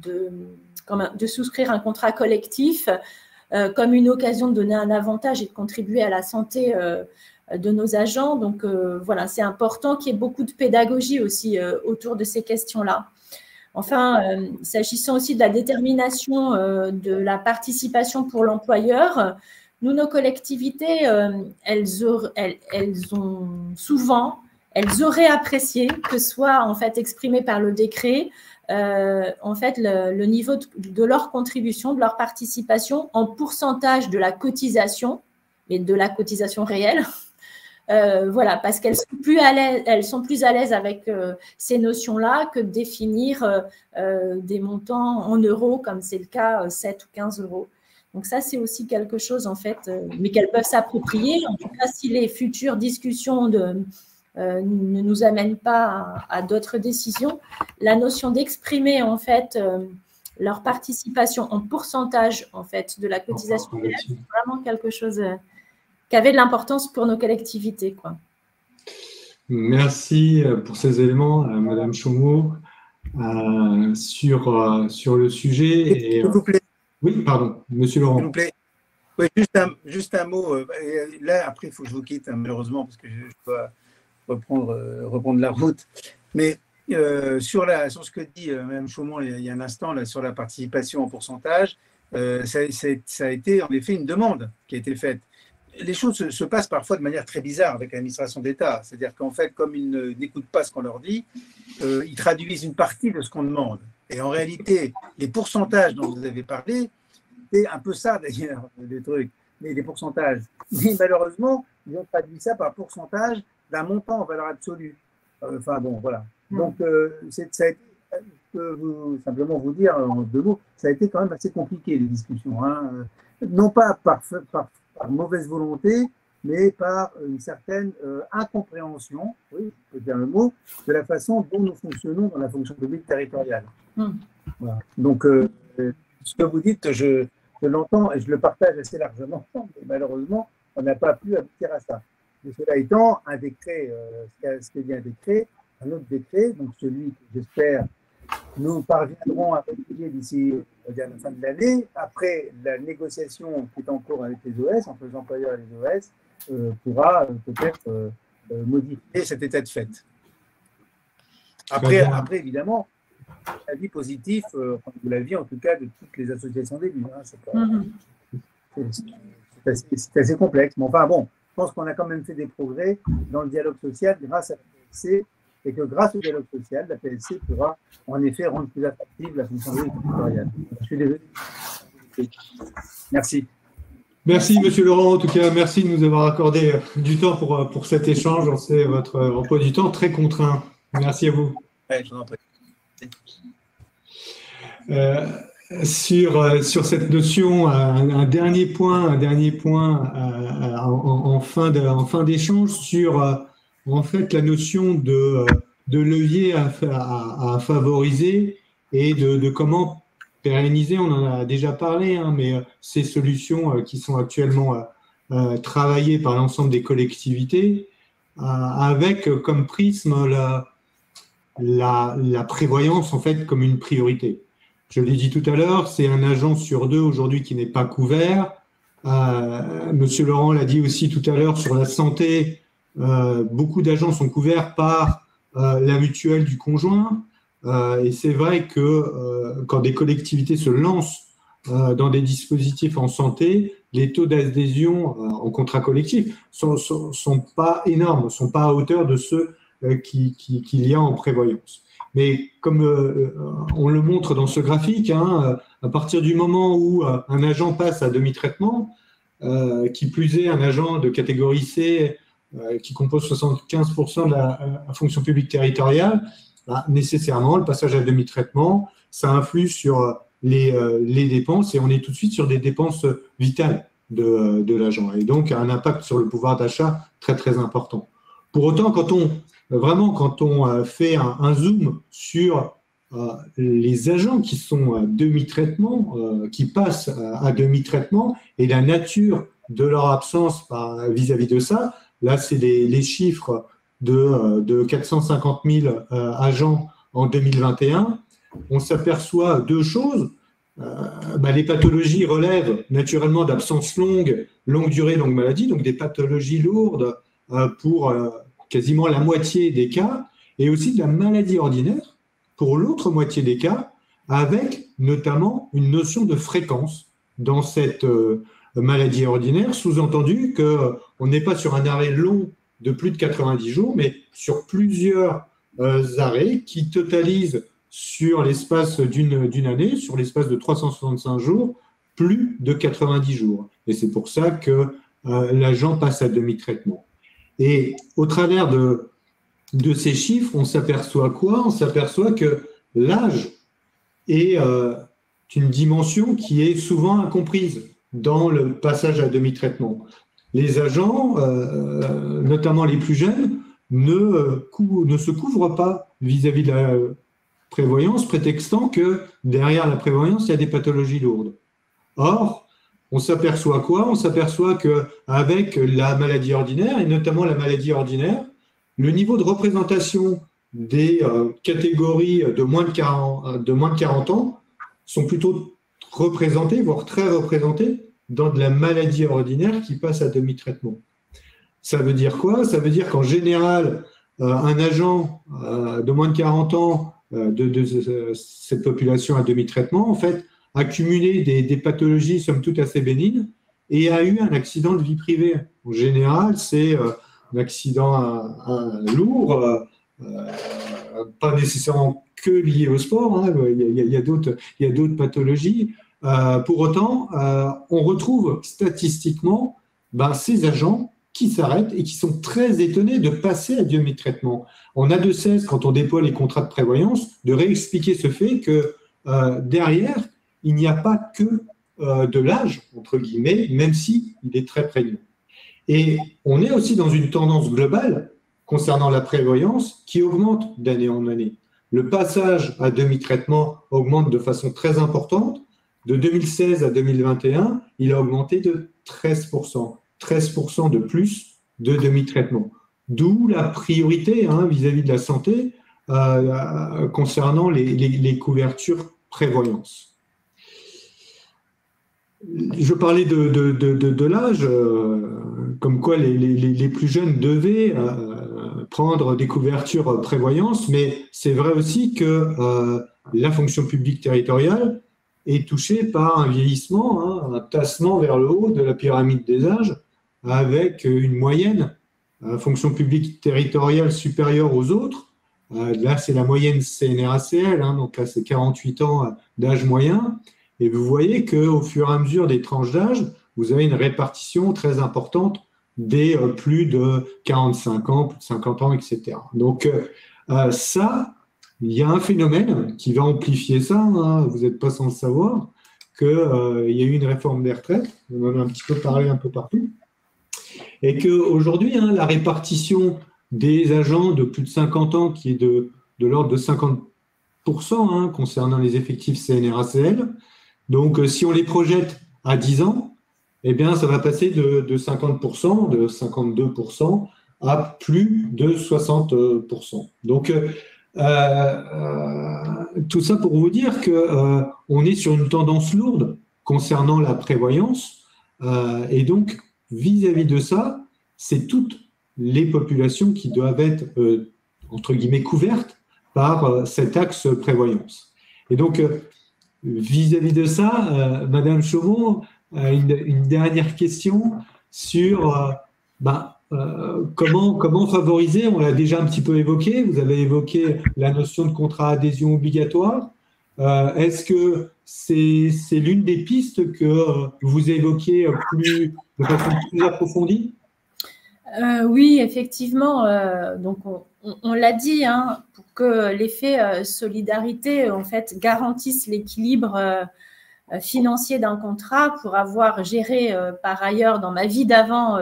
de souscrire un contrat collectif comme une occasion de donner un avantage et de contribuer à la santé de nos agents. Donc voilà, c'est important qu'il y ait beaucoup de pédagogie aussi autour de ces questions-là. Enfin, s'agissant aussi de la détermination de la participation pour l'employeur, nous, nos collectivités, elles auraient apprécié que soit en fait exprimé par le décret, en fait le niveau de leur contribution, de leur participation en pourcentage de la cotisation, mais de la cotisation réelle. Voilà, parce qu'elles sont plus à l'aise avec ces notions-là que de définir des montants en euros, comme c'est le cas 7 ou 15 euros. Donc ça, c'est aussi quelque chose, en fait, mais qu'elles peuvent s'approprier. En tout cas, si les futures discussions ne nous amènent pas à d'autres décisions, la notion d'exprimer, en fait, leur participation en pourcentage, en fait, de la cotisation, c'est vraiment quelque chose qui avait de l'importance pour nos collectivités, quoi. Merci pour ces éléments, Madame Chaumont, sur le sujet. S'il vous plaît. Oui, pardon, Monsieur Laurent. S'il vous plaît. Oui, juste un mot. Là, après, il faut que je vous quitte, hein, malheureusement, parce que je dois reprendre la route. Mais sur ce que dit Mme Chaumont il y a un instant, là, sur la participation en pourcentage, ça a été en effet une demande qui a été faite. Les choses se passent parfois de manière très bizarre avec l'administration d'État. C'est-à-dire qu'en fait, comme ils n'écoutent pas ce qu'on leur dit, ils traduisent une partie de ce qu'on demande. Et en réalité, les pourcentages dont vous avez parlé, c'est un peu ça d'ailleurs, les trucs, mais les pourcentages. Mais malheureusement, ils ont traduit ça par pourcentage d'un montant en valeur absolue. Enfin bon, voilà. Donc, ça a été, je peux simplement vous dire en 2 mots, ça a été quand même assez compliqué les discussions. Hein. Non pas par mauvaise volonté, mais par une certaine incompréhension, oui, je peux dire le mot, de la façon dont nous fonctionnons dans la fonction publique territoriale. Voilà. Donc, ce que vous dites, je l'entends et je le partage assez largement, mais malheureusement, on n'a pas pu aboutir à ça. Mais cela étant, un décret, ce qui est bien un décret, un autre décret, donc celui que j'espère nous parviendrons à rédiger d'ici la fin de l'année, après la négociation qui est en cours avec les OS, entre les employeurs et les OS, pourra peut-être modifier cet état de fait. Après évidemment, l'avis positif, l'avis en tout cas de toutes les associations d'élus. Hein, c'est assez complexe. Mais enfin bon, je pense qu'on a quand même fait des progrès dans le dialogue social grâce à la PLC et que grâce au dialogue social, la PLC pourra en effet rendre plus attractive la fonction publique territoriale. Je suis désolé. Merci. Merci, Monsieur Laurent. En tout cas, merci de nous avoir accordé du temps pour cet échange. On sait votre emploi du temps très contraint. Merci à vous. Ouais, je vous en prie. Sur cette notion, un dernier point en fin d'échange sur en fait la notion de levier à favoriser et de comment pérenniser. On en a déjà parlé, hein, mais ces solutions qui sont actuellement travaillée par l'ensemble des collectivités, avec comme prisme la prévoyance en fait comme une priorité. Je l'ai dit tout à l'heure, c'est un agent sur 2 aujourd'hui qui n'est pas couvert. Monsieur Laurent l'a dit aussi tout à l'heure sur la santé, beaucoup d'agents sont couverts par la mutuelle du conjoint. Et c'est vrai que quand des collectivités se lancent dans des dispositifs en santé, les taux d'adhésion en contrat collectif sont pas énormes, ne sont pas à hauteur de ceux qu'il y a en prévoyance. Mais comme on le montre dans ce graphique, hein, à partir du moment où un agent passe à demi-traitement, qui plus est un agent de catégorie C qui compose 75% de la fonction publique territoriale, nécessairement, le passage à demi-traitement, ça influe sur les dépenses et on est tout de suite sur des dépenses vitales de l'agent et donc un impact sur le pouvoir d'achat très, très important. Pour autant, quand on fait un zoom sur les agents qui sont à demi-traitement, qui passent à demi-traitement et la nature de leur absence vis-à-vis de ça, là, c'est les chiffres de 450 000 agents en 2021, on s'aperçoit deux choses. Les pathologies relèvent naturellement d'absences longue durée, longue maladie, donc des pathologies lourdes pour quasiment la moitié des cas, et aussi de la maladie ordinaire pour l'autre moitié des cas, avec notamment une notion de fréquence dans cette maladie ordinaire, sous-entendu qu'on n'est pas sur un arrêt long de plus de 90 jours, mais sur plusieurs arrêts qui totalisent sur l'espace d'une année, sur l'espace de 365 jours, plus de 90 jours. Et c'est pour ça que l'agent passe à demi-traitement. Et au travers de ces chiffres, on s'aperçoit quoi? On s'aperçoit que l'âge est une dimension qui est souvent incomprise dans le passage à demi-traitement. Les agents, notamment les plus jeunes, ne se couvrent pas vis-à-vis de la prévoyance, prétextant que derrière la prévoyance, il y a des pathologies lourdes. Or, on s'aperçoit quoi? On s'aperçoit qu'avec la maladie ordinaire, et notamment la maladie ordinaire, le niveau de représentation des catégories de moins de 40 ans sont plutôt représentés, voire très représentés, dans de la maladie ordinaire qui passe à demi-traitement. Ça veut dire quoi? Ça veut dire qu'en général, un agent de moins de 40 ans de cette population à demi-traitement, en fait, a cumulé des pathologies, somme toute, assez bénignes et a eu un accident de vie privée. En général, c'est un accident lourd, pas nécessairement que lié au sport, hein, il y a d'autres pathologies. Pour autant, on retrouve statistiquement ces agents qui s'arrêtent et qui sont très étonnés de passer à demi-traitement. On a de cesse, quand on déploie les contrats de prévoyance, de réexpliquer ce fait que derrière, il n'y a pas que de l'âge, entre guillemets, même si il est très prégnant. Et on est aussi dans une tendance globale concernant la prévoyance qui augmente d'année en année. Le passage à demi-traitement augmente de façon très importante. De 2016 à 2021, il a augmenté de 13%. 13% de plus de demi-traitement. D'où la priorité vis-à-vis de la santé concernant les couvertures prévoyance. Je parlais de l'âge, comme quoi les plus jeunes devaient prendre des couvertures prévoyance, mais c'est vrai aussi que la fonction publique territoriale est touchée par un vieillissement, un tassement vers le haut de la pyramide des âges, avec une moyenne fonction publique territoriale supérieure aux autres. Là, c'est la moyenne CNRACL, donc là, c'est 48 ans d'âge moyen. Et vous voyez qu'au fur et à mesure des tranches d'âge, vous avez une répartition très importante des plus de 45 ans, plus de 50 ans, etc. Donc, ça, il y a un phénomène qui va amplifier ça, vous n'êtes pas sans le savoir, qu'il y a eu une réforme des retraites, on en a un petit peu parlé un peu partout, et qu'aujourd'hui, la répartition des agents de plus de 50 ans, qui est de l'ordre de 50% concernant les effectifs CNRACL, donc si on les projette à 10 ans, eh bien, ça va passer de 50%, de 52% à plus de 60%. Donc, tout ça pour vous dire qu'on est sur une tendance lourde concernant la prévoyance. Et donc, vis-à-vis de ça, c'est toutes les populations qui doivent être, entre guillemets, couvertes par cet axe prévoyance. Et donc, vis-à-vis de ça, Madame Chaumont, une dernière question sur comment favoriser, on l'a déjà un petit peu évoqué, vous avez évoqué la notion de contrat adhésion obligatoire. Est-ce que c'est l'une des pistes que vous évoquez de façon plus approfondie? Oui, effectivement. Donc, on l'a dit, hein, pour que l'effet solidarité en fait garantisse l'équilibre financier d'un contrat, pour avoir géré par ailleurs dans ma vie d'avant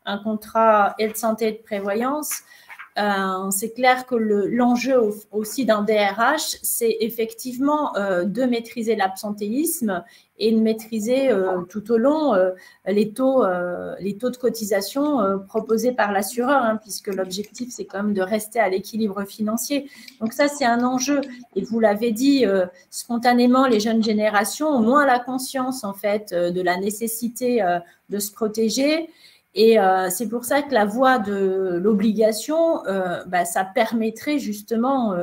un contrat aide santé et de prévoyance. C'est clair que l'enjeu aussi d'un DRH, c'est effectivement de maîtriser l'absentéisme et de maîtriser tout au long les taux de cotisation proposés par l'assureur, hein, puisque l'objectif, c'est quand même de rester à l'équilibre financier. Donc ça, c'est un enjeu. Et vous l'avez dit, spontanément, les jeunes générations ont moins la conscience, en fait, de la nécessité de se protéger. Et c'est pour ça que la voie de l'obligation, ça permettrait justement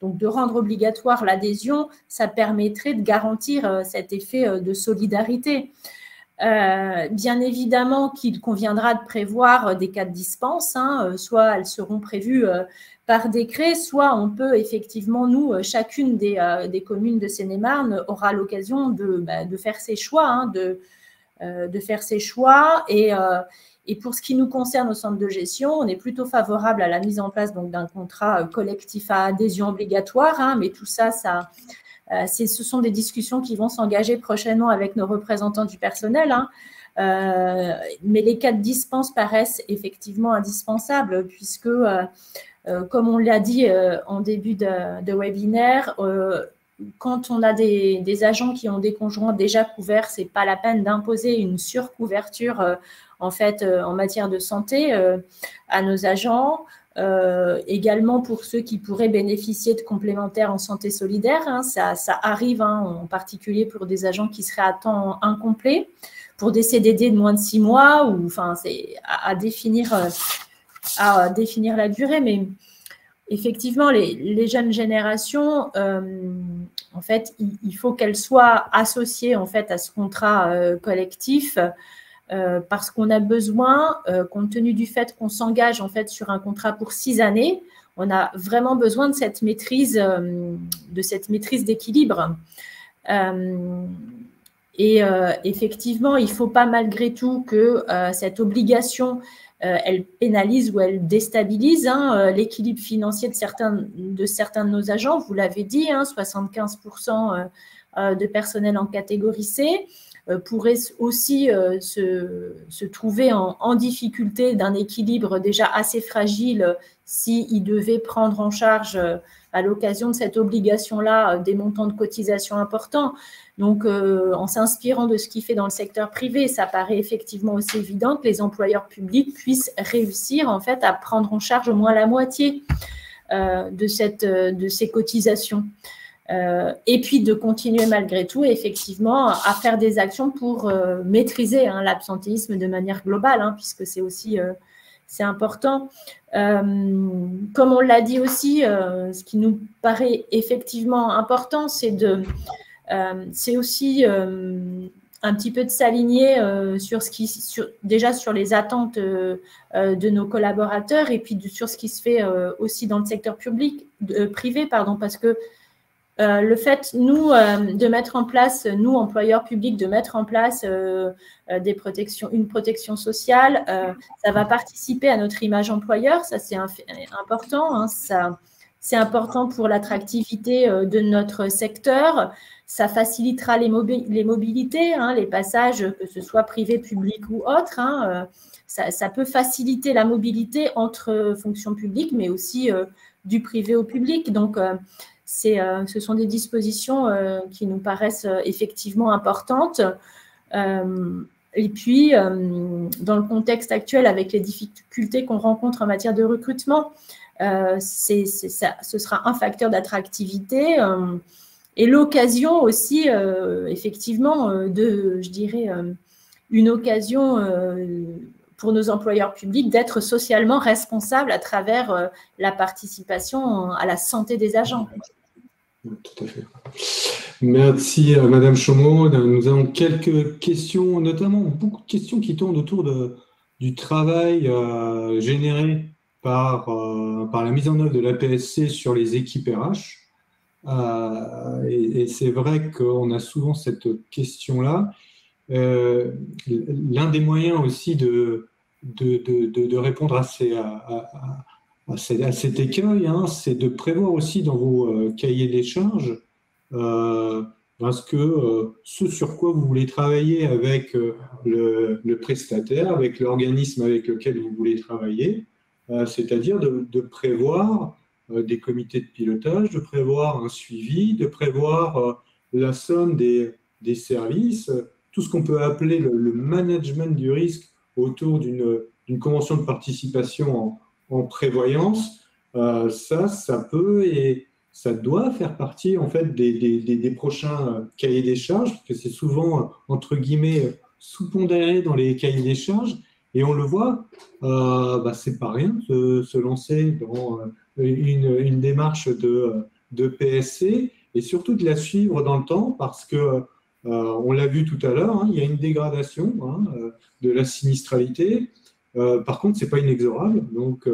donc de rendre obligatoire l'adhésion, ça permettrait de garantir cet effet de solidarité. Bien évidemment qu'il conviendra de prévoir des cas de dispense, hein, soit elles seront prévues par décret, soit on peut effectivement, nous, chacune des communes de Seine-et-Marne aura l'occasion de faire ses choix, hein, de faire ses choix. Et pour ce qui nous concerne au centre de gestion, on est plutôt favorable à la mise en place d'un contrat collectif à adhésion obligatoire, hein, mais tout ça, ce sont des discussions qui vont s'engager prochainement avec nos représentants du personnel, hein. Mais les cas de dispense paraissent effectivement indispensables puisque, comme on l'a dit en début de webinaire, quand on a des agents qui ont des conjoints déjà couverts, ce n'est pas la peine d'imposer une surcouverture en fait, en matière de santé à nos agents. Également pour ceux qui pourraient bénéficier de complémentaires en santé solidaire, hein, ça arrive, hein, en particulier pour des agents qui seraient à temps incomplet, pour des CDD de moins de 6 mois, ou enfin c'est à définir la durée, mais effectivement les jeunes générations, en fait, il faut qu'elles soient associées en fait à ce contrat collectif. Parce qu'on a besoin, compte tenu du fait qu'on s'engage en fait sur un contrat pour 6 années, on a vraiment besoin de cette maîtrise d'équilibre. Effectivement, il ne faut pas malgré tout que cette obligation elle pénalise ou elle déstabilise, hein, l'équilibre financier de certains de nos agents. Vous l'avez dit, hein, 75% de personnel en catégorie C. Pourrait aussi se trouver en difficulté d'un équilibre déjà assez fragile s'il devait prendre en charge à l'occasion de cette obligation-là des montants de cotisation importants. Donc, en s'inspirant de ce qui fait dans le secteur privé, ça paraît effectivement aussi évident que les employeurs publics puissent réussir en fait à prendre en charge au moins la moitié de ces cotisations. Et puis de continuer malgré tout effectivement à faire des actions pour maîtriser, hein, l'absentéisme de manière globale, hein, puisque c'est aussi c'est important. Comme on l'a dit aussi, ce qui nous paraît effectivement important, c'est aussi un petit peu de s'aligner déjà sur les attentes de nos collaborateurs et puis sur ce qui se fait aussi dans le secteur privé, parce que le fait, nous, de mettre en place, nous, employeurs publics, de mettre en place une protection sociale, ça va participer à notre image employeur, ça c'est important, hein, c'est important pour l'attractivité de notre secteur, ça facilitera les mobilités, hein, les passages, que ce soit privé, public ou autre, hein, ça peut faciliter la mobilité entre fonctions publiques, mais aussi du privé au public, donc ce sont des dispositions qui nous paraissent effectivement importantes. Et puis, dans le contexte actuel, avec les difficultés qu'on rencontre en matière de recrutement, ce sera un facteur d'attractivité et l'occasion aussi, effectivement, je dirais, une occasion pour nos employeurs publics d'être socialement responsables à travers la participation à la santé des agents. Tout à fait. Merci Madame Chaumont. Nous avons quelques questions, notamment beaucoup de questions qui tournent autour du travail généré par la mise en œuvre de l'APSC sur les équipes RH. Et c'est vrai qu'on a souvent cette question-là. L'un des moyens aussi de répondre à cet écueil, hein, c'est de prévoir aussi dans vos cahiers des charges parce que ce sur quoi vous voulez travailler avec le prestataire, avec l'organisme avec lequel vous voulez travailler, c'est-à-dire de prévoir des comités de pilotage, de prévoir un suivi, de prévoir la somme des services, tout ce qu'on peut appeler le management du risque autour d'une convention de participation en prévoyance. Ça peut et ça doit faire partie en fait des prochains cahiers des charges, parce que c'est souvent entre guillemets sous-pondéré dans les cahiers des charges, et on le voit, c'est pas rien de se lancer dans une démarche de PSC et surtout de la suivre dans le temps, parce que on l'a vu tout à l'heure, hein, il y a une dégradation de la sinistralité. Par contre, c'est pas inexorable, donc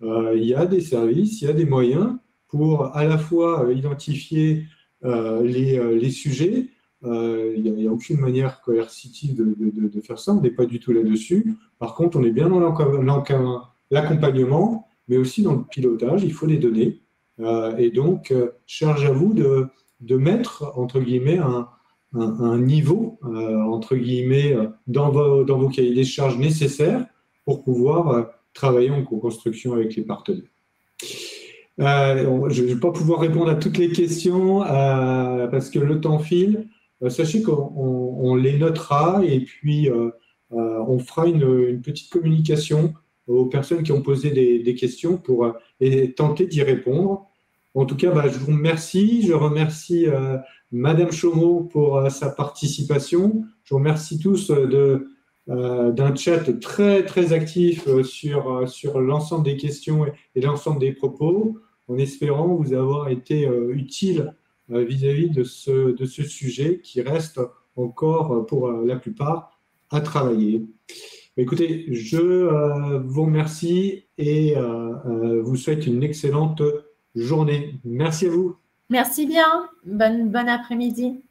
il y a des services, il y a des moyens pour à la fois identifier les sujets. Il n'y a aucune manière coercitive de faire ça, on n'est pas du tout là-dessus. Par contre, on est bien dans l'accompagnement, mais aussi dans le pilotage, il faut les donner. Et donc, charge à vous de mettre, entre guillemets, un niveau, entre guillemets, dans vos cahiers des charges nécessaires pour pouvoir travailler en co-construction avec les partenaires. Je ne vais pas pouvoir répondre à toutes les questions parce que le temps file. Sachez qu'on les notera et puis on fera une petite communication aux personnes qui ont posé des questions pour tenter d'y répondre. En tout cas, je vous remercie. Je remercie Madame Chaumont pour sa participation. Je vous remercie tous d'un chat très, très actif sur l'ensemble des questions et l'ensemble des propos, en espérant vous avoir été utile vis-à-vis de ce sujet qui reste encore, pour la plupart, à travailler. Écoutez, je vous remercie et vous souhaite une excellente journée. Merci à vous. Merci bien. Bon après-midi.